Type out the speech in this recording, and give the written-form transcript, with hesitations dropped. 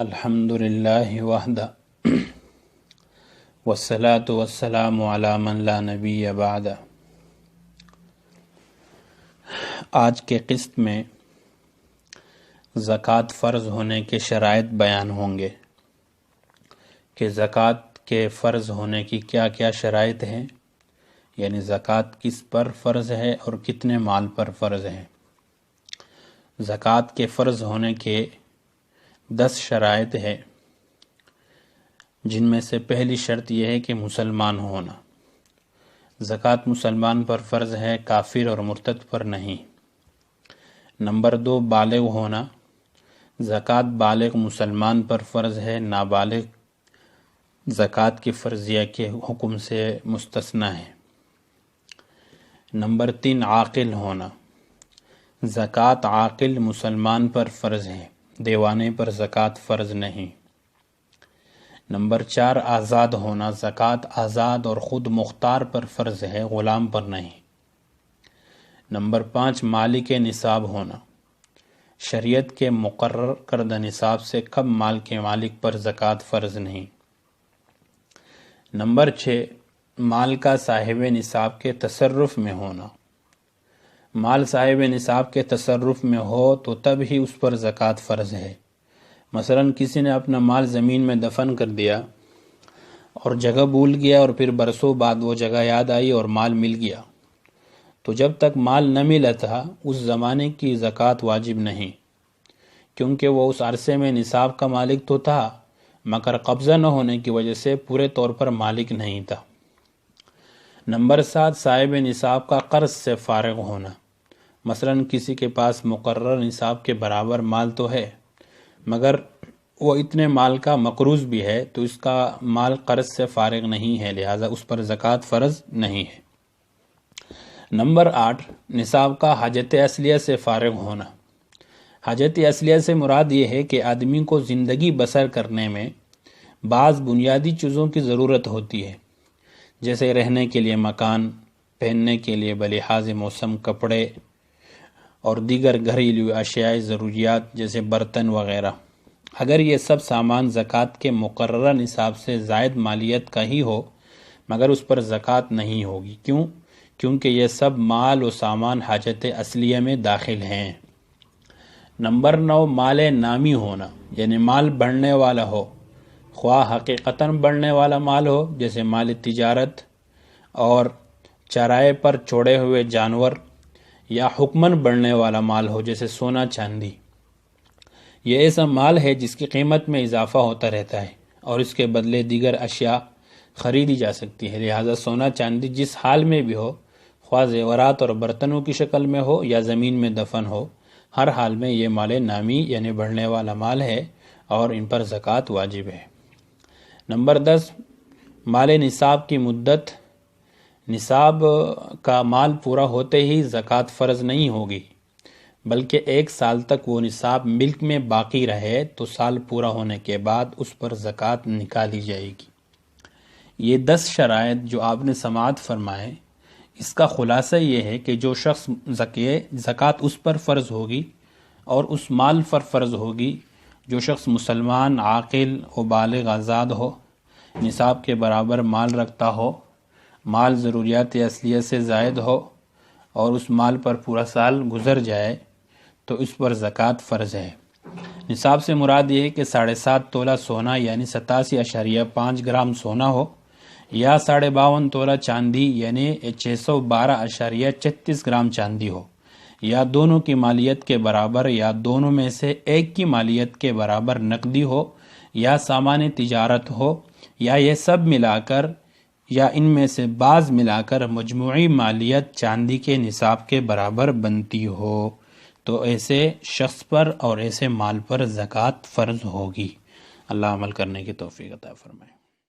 الحمد للہ وحدہ والصلاة والسلام علی من لا نبی بعد۔ آج کے قسط میں زکوٰۃ فرض ہونے کے شرائط بیان ہوں گے کہ زکوٰۃ کے فرض ہونے کی کیا کیا شرائط ہیں، یعنی زکوٰۃ کس پر فرض ہے اور کتنے مال پر فرض ہے۔ زکوٰۃ کے فرض ہونے کے 10 شرائط ہیں، جن میں سے پہلی شرط یہ ہے کہ مسلمان ہونا۔ زکوٰۃ مسلمان پر فرض ہے، کافر اور مرتد پر نہیں۔ نمبر 2 بالغ ہونا۔ زکوٰۃ بالغ مسلمان پر فرض ہے، نابالغ زکوٰۃ کی فرضیہ کے حکم سے مستثنی ہے۔ نمبر 3 عاقل ہونا۔ زکوٰۃ عاقل مسلمان پر فرض ہے، دیوانے پر زکوٰۃ فرض نہیں۔ نمبر 4 آزاد ہونا۔ زکوٰۃ آزاد اور خود مختار پر فرض ہے، غلام پر نہیں۔ نمبر 5 مالک نصاب ہونا۔ شریعت کے مقرر کردہ نصاب سے کم مال کے مالک پر زکوٰۃ فرض نہیں۔ نمبر 6 مال کا صاحب نصاب کے تصرف میں ہونا۔ مال صاحب نصاب کے تصرف میں ہو تو تب ہی اس پر زکوٰۃ فرض ہے۔ مثلا کسی نے اپنا مال زمین میں دفن کر دیا اور جگہ بھول گیا، اور پھر برسوں بعد وہ جگہ یاد آئی اور مال مل گیا، تو جب تک مال نہ ملا تھا اس زمانے کی زکوٰۃ واجب نہیں، کیونکہ وہ اس عرصے میں نصاب کا مالک تو تھا مگر قبضہ نہ ہونے کی وجہ سے پورے طور پر مالک نہیں تھا۔ نمبر 7 صاحب نصاب کا قرض سے فارغ ہونا۔ مثلا کسی کے پاس مقرر نصاب کے برابر مال تو ہے مگر وہ اتنے مال کا مقروض بھی ہے، تو اس کا مال قرض سے فارغ نہیں ہے، لہذا اس پر زکوٰۃ فرض نہیں ہے۔ نمبر 8 نصاب کا حاجت اصلیہ سے فارغ ہونا۔ حاجت اصلیہ سے مراد یہ ہے کہ آدمی کو زندگی بسر کرنے میں بعض بنیادی چیزوں کی ضرورت ہوتی ہے، جیسے رہنے کے لیے مکان، پہننے کے لیے بلحاظ موسم کپڑے اور دیگر گھریلو اشیاء ضروریات جیسے برتن وغیرہ۔ اگر یہ سب سامان زکوٰۃ کے مقررہ نصاب سے زائد مالیت کا ہی ہو مگر اس پر زکوٰۃ نہیں ہوگی۔ کیوں؟ کیونکہ یہ سب مال و سامان حاجت اصلیہ میں داخل ہیں۔ نمبر 9 مال نامی ہونا، یعنی مال بڑھنے والا ہو، خواہ حقیقتاً بڑھنے والا مال ہو جیسے مال تجارت اور چرائے پر چھوڑے ہوئے جانور، یا حکماً بڑھنے والا مال ہو جیسے سونا چاندی۔ یہ ایسا مال ہے جس کی قیمت میں اضافہ ہوتا رہتا ہے اور اس کے بدلے دیگر اشیاء خریدی جا سکتی ہے، لہذا سونا چاندی جس حال میں بھی ہو، خواہ زیورات اور برتنوں کی شکل میں ہو یا زمین میں دفن ہو، ہر حال میں یہ مال نامی یعنی بڑھنے والا مال ہے اور ان پر زکوٰۃ واجب ہے۔ نمبر 10 مال نصاب کی مدت۔ نصاب کا مال پورا ہوتے ہی زکوٰۃ فرض نہیں ہوگی، بلکہ 1 سال تک وہ نصاب ملک میں باقی رہے تو سال پورا ہونے کے بعد اس پر زکوٰۃ نکالی جائے گی۔ یہ 10 شرائط جو آپ نے سماعت فرمائے، اس کا خلاصہ یہ ہے کہ جو شخص زکوٰۃ اس پر فرض ہوگی اور اس مال پر فرض ہوگی جو شخص مسلمان، عاقل و بالغ آزاد ہو، نصاب کے برابر مال رکھتا ہو، مال ضروریات اصلیہ سے زائد ہو اور اس مال پر پورا سال گزر جائے تو اس پر زکوٰۃ فرض ہے۔ نصاب سے مراد یہ ہے کہ 7.5 تولہ سونا یعنی 87.5 گرام سونا ہو، یا 52.5 تولہ چاندی یعنی 612.36 گرام چاندی ہو، یا دونوں کی مالیت کے برابر، یا دونوں میں سے ایک کی مالیت کے برابر نقدی ہو، یا سامان تجارت ہو، یا یہ سب ملا کر یا ان میں سے بعض ملا کر مجموعی مالیت چاندی کے نصاب کے برابر بنتی ہو، تو ایسے شخص پر اور ایسے مال پر زکوٰۃ فرض ہوگی۔ اللہ عمل کرنے کی توفیق عطا فرمائے۔